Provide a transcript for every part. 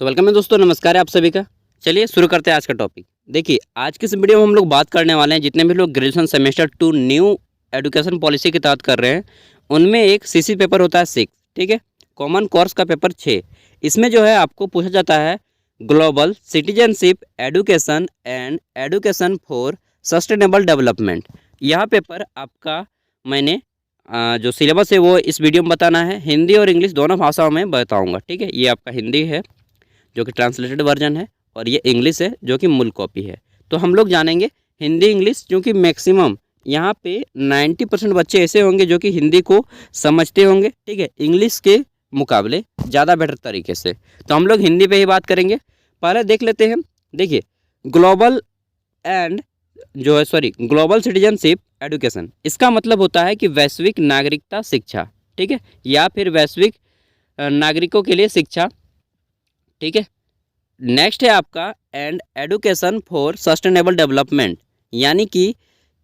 तो वेलकम है दोस्तों, नमस्कार है आप सभी का। चलिए शुरू करते हैं आज का टॉपिक। देखिए, आज की इस वीडियो में हम लोग बात करने वाले हैं, जितने भी लोग graduation semester 2 new education policy के तहत कर रहे हैं, उनमें एक सीसी पेपर होता है 6, ठीक है। कॉमन कोर्स का पेपर 6। इसमें जो है आपको पूछा जाता है global citizenship education and education for sustainable development. यह पेपर आपका मैंने जो सिलेबस है वो इस वीडियो में बताना है। हिंदी और इंग्लिश दोनों भाषाओं में बताऊँगा, ठीक है। ये आपका हिंदी है जो कि ट्रांसलेटेड वर्जन है, और ये इंग्लिश है जो कि मूल कॉपी है। तो हम लोग जानेंगे हिंदी इंग्लिश, क्योंकि मैक्सिमम यहाँ पे 90% बच्चे ऐसे होंगे जो कि हिंदी को समझते होंगे, ठीक है, इंग्लिश के मुकाबले ज़्यादा बेटर तरीके से। तो हम लोग हिंदी पे ही बात करेंगे। पहले देख लेते हैं। देखिए, ग्लोबल ग्लोबल सिटीजनशिप एडुकेशन, इसका मतलब होता है कि वैश्विक नागरिकता शिक्षा, ठीक है, या फिर वैश्विक नागरिकों के लिए शिक्षा, ठीक है। नेक्स्ट है आपका and education for sustainable development, यानी कि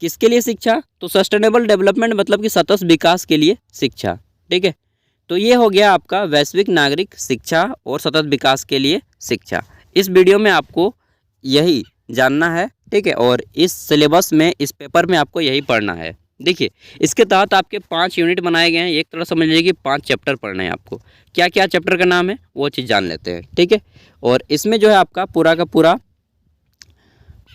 किसके लिए शिक्षा? तो सस्टेनेबल डेवलपमेंट मतलब कि सतत विकास के लिए शिक्षा, ठीक है। तो ये हो गया आपका वैश्विक नागरिक शिक्षा और सतत विकास के लिए शिक्षा। इस वीडियो में आपको यही जानना है, ठीक है, और इस सिलेबस में, इस पेपर में आपको यही पढ़ना है। देखिए, इसके तहत आपके 5 यूनिट बनाए गए हैं। एक तरह समझ लीजिए कि 5 चैप्टर पढ़ने हैं आपको। क्या क्या चैप्टर का नाम है वो चीज़ जान लेते हैं, ठीक है। और इसमें जो है आपका पूरा का पूरा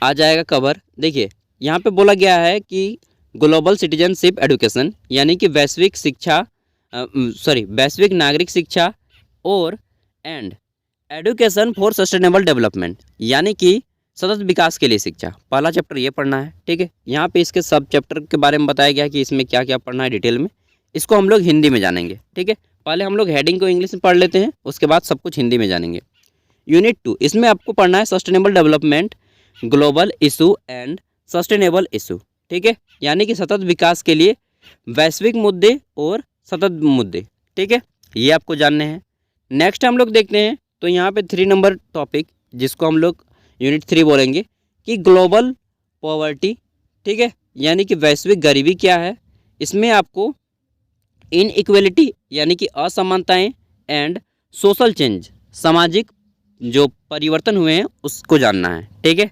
आ जाएगा कवर। देखिए, यहाँ पे बोला गया है कि ग्लोबल सिटीजनशिप एडुकेशन, यानी कि वैश्विक शिक्षा वैश्विक नागरिक शिक्षा और and education for sustainable development, यानी कि सतत विकास के लिए शिक्षा। पहला चैप्टर ये पढ़ना है, ठीक है। यहाँ पे इसके सब चैप्टर के बारे में बताया गया है कि इसमें क्या क्या पढ़ना है डिटेल में। इसको हम लोग हिंदी में जानेंगे, ठीक है। पहले हम लोग हेडिंग को इंग्लिश में पढ़ लेते हैं, उसके बाद सब कुछ हिंदी में जानेंगे। यूनिट 2, इसमें आपको पढ़ना है sustainable development, global issue and sustainable issue, ठीक है, यानी कि सतत विकास के लिए वैश्विक मुद्दे और सतत मुद्दे, ठीक है, ये आपको जानने हैं। नेक्स्ट हम लोग देखते हैं, तो यहाँ पे 3 नंबर टॉपिक, जिसको हम लोग यूनिट 3 बोलेंगे, कि ग्लोबल पॉवर्टी, ठीक है, यानी कि वैश्विक गरीबी क्या है। इसमें आपको इनइक्वलिटी, यानी कि असमानताएं, एंड सोशल चेंज, सामाजिक जो परिवर्तन हुए हैं उसको जानना है, ठीक है।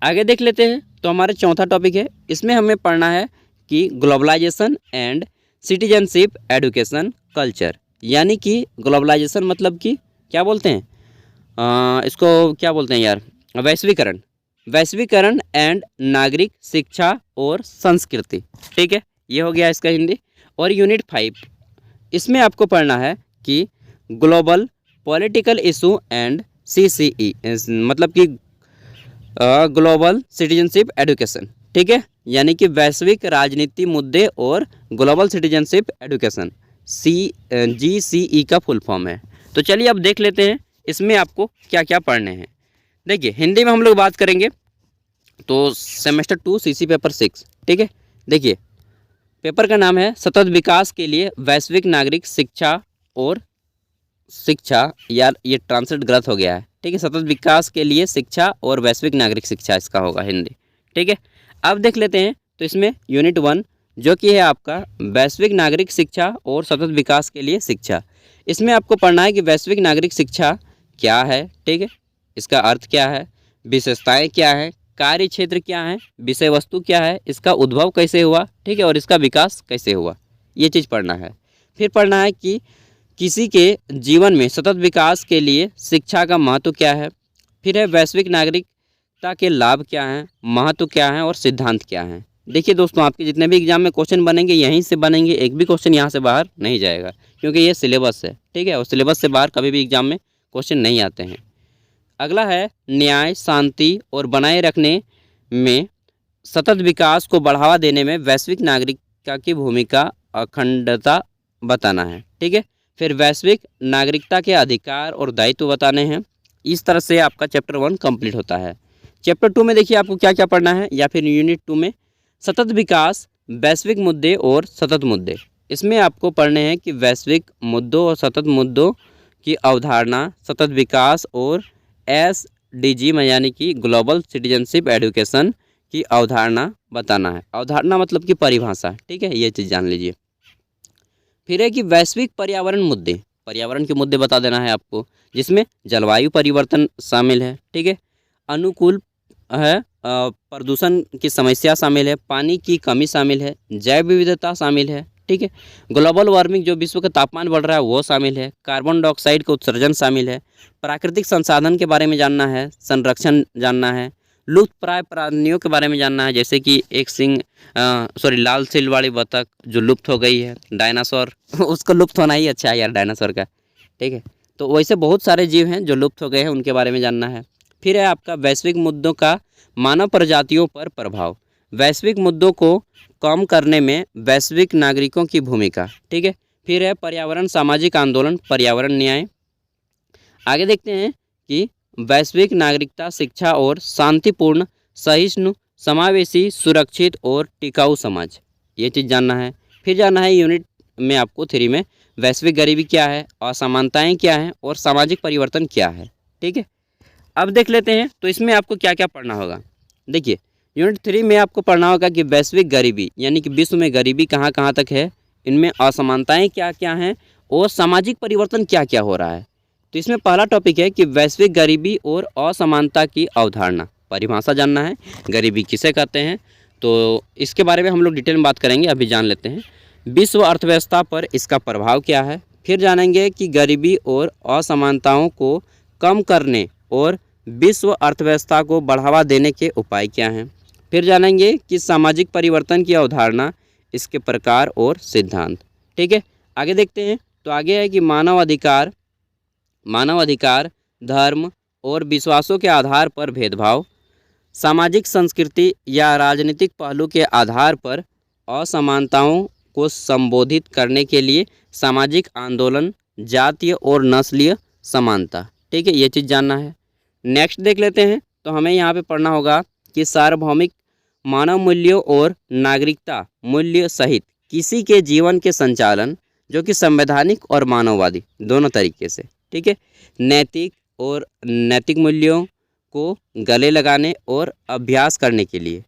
आगे देख लेते हैं। तो हमारे चौथा टॉपिक है, इसमें हमें पढ़ना है कि globalisation and citizenship education culture, यानी कि ग्लोबलाइजेशन मतलब कि क्या बोलते हैं, इसको क्या बोलते हैं यार, वैश्वीकरण एंड नागरिक शिक्षा और संस्कृति, ठीक है, ये हो गया इसका हिंदी। और यूनिट 5, इसमें आपको पढ़ना है कि global political issue and CCE, मतलब कि ग्लोबल सिटीजनशिप एडुकेशन, ठीक है, यानी कि वैश्विक राजनीति मुद्दे और ग्लोबल सिटीजनशिप एडुकेशन, GCE का फुल फॉर्म है। तो चलिए अब देख लेते हैं इसमें आपको क्या क्या पढ़ने हैं। देखिए, हिंदी में हम लोग बात करेंगे तो सेमेस्टर 2 CC पेपर 6, ठीक है। देखिए, पेपर का नाम है सतत विकास के लिए वैश्विक नागरिक शिक्षा और शिक्षा, यार ये ट्रांसलेट गलत हो गया है, ठीक है, सतत विकास के लिए शिक्षा और वैश्विक नागरिक शिक्षा इसका होगा हिंदी, ठीक है। अब देख लेते हैं। तो इसमें यूनिट 1 जो कि है आपका वैश्विक नागरिक शिक्षा और सतत विकास के लिए शिक्षा, इसमें आपको पढ़ना है कि वैश्विक नागरिक शिक्षा क्या है, ठीक है, इसका अर्थ क्या है, विशेषताएं क्या है, कार्य क्षेत्र क्या है, विषय वस्तु क्या है, इसका उद्भव कैसे हुआ, ठीक है, और इसका विकास कैसे हुआ, ये चीज़ पढ़ना है। फिर पढ़ना है कि किसी के जीवन में सतत विकास के लिए शिक्षा का महत्व क्या है। फिर है वैश्विक नागरिकता के लाभ क्या हैं, महत्व क्या है और सिद्धांत क्या हैं। देखिए दोस्तों, आपके जितने भी एग्जाम में क्वेश्चन बनेंगे यहीं से बनेंगे, एक भी क्वेश्चन यहाँ से बाहर नहीं जाएगा, क्योंकि ये सिलेबस है, ठीक है, और सिलेबस से बाहर कभी भी एग्जाम में क्वेश्चन नहीं आते हैं। अगला है न्याय, शांति और बनाए रखने में सतत विकास को बढ़ावा देने में वैश्विक नागरिकता की भूमिका, अखंडता बताना है, ठीक है। फिर वैश्विक नागरिकता के अधिकार और दायित्व बताने हैं। इस तरह से आपका चैप्टर 1 कंप्लीट होता है। चैप्टर 2 में देखिए आपको क्या क्या पढ़ना है, या फिर यूनिट 2 में सतत विकास, वैश्विक मुद्दे और सतत मुद्दे, इसमें आपको पढ़ने हैं कि वैश्विक मुद्दों और सतत मुद्दों की अवधारणा, सतत विकास और SDG में, यानी कि ग्लोबल सिटीजनशिप एडुकेशन की अवधारणा बताना है। अवधारणा मतलब कि परिभाषा, ठीक है, ये चीज़ जान लीजिए। फिर है कि वैश्विक पर्यावरण मुद्दे, पर्यावरण के मुद्दे बता देना है आपको, जिसमें जलवायु परिवर्तन शामिल है, ठीक है, अनुकूल है, प्रदूषण की समस्या शामिल है, पानी की कमी शामिल है, जैव विविधता शामिल है, ठीक है, ग्लोबल वार्मिंग जो विश्व का तापमान बढ़ रहा है वो शामिल है, कार्बन डाइऑक्साइड का उत्सर्जन शामिल है, प्राकृतिक संसाधन के बारे में जानना है, संरक्षण जानना है, लुप्त प्राय प्राणियों के बारे में जानना है, जैसे कि एक लाल सिल वाली बतख जो लुप्त हो गई है, डायनासोर उसको लुप्त होना ही अच्छा है यार डायनासोर का, ठीक है। तो वैसे बहुत सारे जीव हैं जो लुप्त हो गए हैं, उनके बारे में जानना है। फिर है आपका वैश्विक मुद्दों का मानव प्रजातियों पर प्रभाव, वैश्विक मुद्दों को कम करने में वैश्विक नागरिकों की भूमिका, ठीक है। फिर है पर्यावरण सामाजिक आंदोलन, पर्यावरण न्याय। आगे देखते हैं कि वैश्विक नागरिकता, शिक्षा और शांतिपूर्ण, सहिष्णु, समावेशी, सुरक्षित और टिकाऊ समाज, ये चीज़ जानना है। फिर जानना है यूनिट में आपको 3 में वैश्विक गरीबी क्या है, असमानताएं क्या हैं और सामाजिक परिवर्तन क्या है, ठीक है। अब देख लेते हैं तो इसमें आपको क्या क्या पढ़ना होगा। देखिए यूनिट 3 में आपको पढ़ना होगा कि वैश्विक गरीबी यानी कि विश्व में गरीबी कहाँ कहाँ तक है, इनमें असमानताएं क्या क्या हैं और सामाजिक परिवर्तन क्या क्या हो रहा है। तो इसमें पहला टॉपिक है कि वैश्विक गरीबी और असमानता की अवधारणा, परिभाषा जानना है, गरीबी किसे कहते हैं, तो इसके बारे में हम लोग डिटेल में बात करेंगे, अभी जान लेते हैं। विश्व अर्थव्यवस्था पर इसका प्रभाव क्या है, फिर जानेंगे कि गरीबी और असमानताओं को कम करने और विश्व अर्थव्यवस्था को बढ़ावा देने के उपाय क्या हैं, फिर जानेंगे कि सामाजिक परिवर्तन की अवधारणा, इसके प्रकार और सिद्धांत, ठीक है। आगे देखते हैं तो आगे है कि मानव अधिकार, धर्म और विश्वासों के आधार पर भेदभाव, सामाजिक संस्कृति या राजनीतिक पहलू के आधार पर असमानताओं को संबोधित करने के लिए सामाजिक आंदोलन, जातीय और नस्लीय समानता, ठीक है, ये चीज़ जानना है। नेक्स्ट देख लेते हैं तो हमें यहाँ पे पढ़ना होगा कि सार्वभौमिक मानव मूल्यों और नागरिकता मूल्य सहित किसी के जीवन के संचालन, जो कि संवैधानिक और मानववादी दोनों तरीके से, ठीक है, नैतिक मूल्यों को गले लगाने और अभ्यास करने के लिए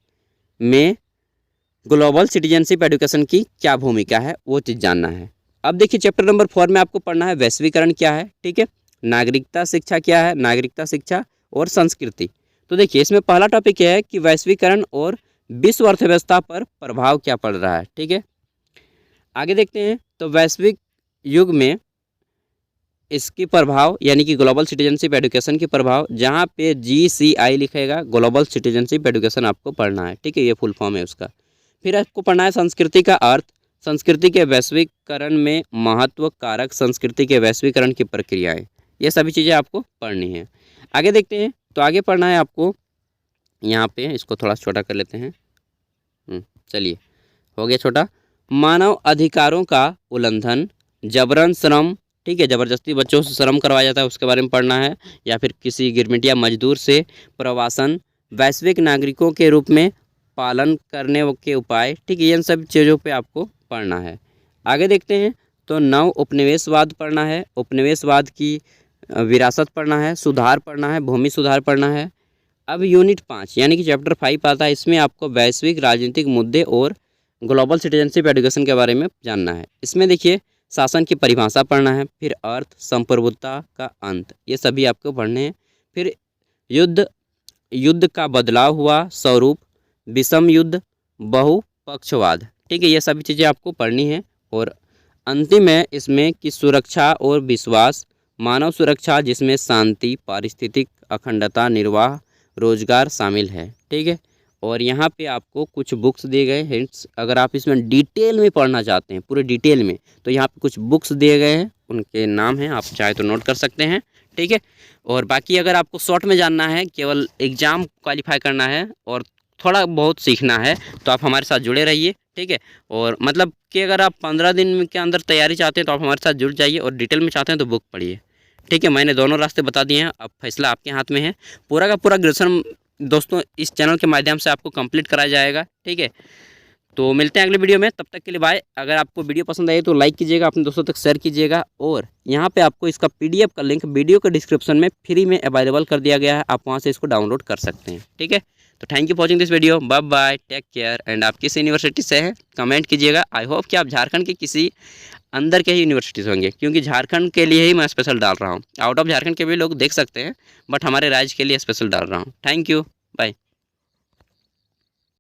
में ग्लोबल सिटीजनशिप एजुकेशन की क्या भूमिका है, वो चीज़ जानना है। अब देखिए चैप्टर नंबर 4 में आपको पढ़ना है वैश्वीकरण क्या है, ठीक है, नागरिकता शिक्षा क्या है, नागरिकता शिक्षा और संस्कृति। तो देखिए इसमें पहला टॉपिक है कि वैश्वीकरण और विश्व अर्थव्यवस्था पर प्रभाव क्या पड़ रहा है, ठीक है। आगे देखते हैं तो वैश्विक युग में इसकी प्रभाव यानी कि ग्लोबल सिटीजनशिप एजुकेशन की प्रभाव, जहाँ पे GCI लिखेगा, ग्लोबल सिटीजनशिप एजुकेशन आपको पढ़ना है, ठीक है, ये फुल फॉर्म है उसका। फिर आपको पढ़ना है संस्कृति का अर्थ, संस्कृति के वैश्वीकरण में महत्व कारक, संस्कृति के वैश्वीकरण की प्रक्रियाएं, ये सभी चीज़ें आपको पढ़नी है। आगे देखते हैं तो आगे पढ़ना है आपको, यहाँ पे इसको थोड़ा छोटा कर लेते हैं, चलिए हो गया छोटा। मानव अधिकारों का उल्लंघन, जबरन श्रम, ठीक है, ज़बरदस्ती बच्चों से श्रम करवाया जाता है उसके बारे में पढ़ना है, या फिर किसी गिरमिटिया मजदूर से प्रवासन, वैश्विक नागरिकों के रूप में पालन करने के उपाय, ठीक है, इन सब चीज़ों पे आपको पढ़ना है। आगे देखते हैं तो नव उपनिवेशवाद पढ़ना है, उपनिवेशवाद की विरासत पढ़ना है, सुधार पढ़ना है, भूमि सुधार पढ़ना है। अब यूनिट 5 यानी कि चैप्टर 5 आता है, इसमें आपको वैश्विक राजनीतिक मुद्दे और ग्लोबल सिटीजनशिप एजुकेशन के बारे में जानना है। इसमें देखिए शासन की परिभाषा पढ़ना है, फिर अर्थ, संप्रभुता का अंत, ये सभी आपको पढ़ने हैं। फिर युद्ध का बदलाव हुआ स्वरूप, विषम युद्ध, बहुपक्षवाद, ठीक है, ये सभी चीज़ें आपको पढ़नी है। और अंतिम है इसमें कि सुरक्षा और विश्वास, मानव सुरक्षा जिसमें शांति, पारिस्थितिक अखंडता, निर्वाह, रोजगार शामिल है, ठीक है। और यहाँ पे आपको कुछ बुक्स दिए गए हिंट्स, अगर आप इसमें डिटेल में पढ़ना चाहते हैं पूरे डिटेल में, तो यहाँ पे कुछ बुक्स दिए गए हैं, उनके नाम हैं, आप चाहे तो नोट कर सकते हैं, ठीक है। और बाकी अगर आपको शॉर्ट में जानना है, केवल एग्ज़ाम क्वालिफाई करना है और थोड़ा बहुत सीखना है, तो आप हमारे साथ जुड़े रहिए, ठीक है। और मतलब कि अगर आप 15 दिन के अंदर तैयारी चाहते हैं तो आप हमारे साथ जुड़ जाइए, और डिटेल में चाहते हैं तो बुक पढ़िए, ठीक है। मैंने दोनों रास्ते बता दिए हैं, अब फैसला आपके हाथ में है। पूरा का पूरा ग्रेजुएशन दोस्तों इस चैनल के माध्यम से आपको कंप्लीट कराया जाएगा, ठीक है। तो मिलते हैं अगले वीडियो में, तब तक के लिए बाय। अगर आपको वीडियो पसंद आई तो लाइक कीजिएगा, अपने दोस्तों तक शेयर कीजिएगा, और यहाँ पे आपको इसका PDF का लिंक वीडियो के डिस्क्रिप्शन में फ्री में अवेलेबल कर दिया गया है, आप वहाँ से इसको डाउनलोड कर सकते हैं, ठीक है। तो thank you for watching this video, bye bye, take care. And आप किस यूनिवर्सिटी से हैं कमेंट कीजिएगा। आई होप कि आप झारखंड के किसी अंदर के ही यूनिवर्सिटीज़ होंगे, क्योंकि झारखंड के लिए ही मैं स्पेशल डाल रहा हूँ। आउट ऑफ झारखंड के भी लोग देख सकते हैं, बट हमारे राज्य के लिए स्पेशल डाल रहा हूँ। Thank you, bye.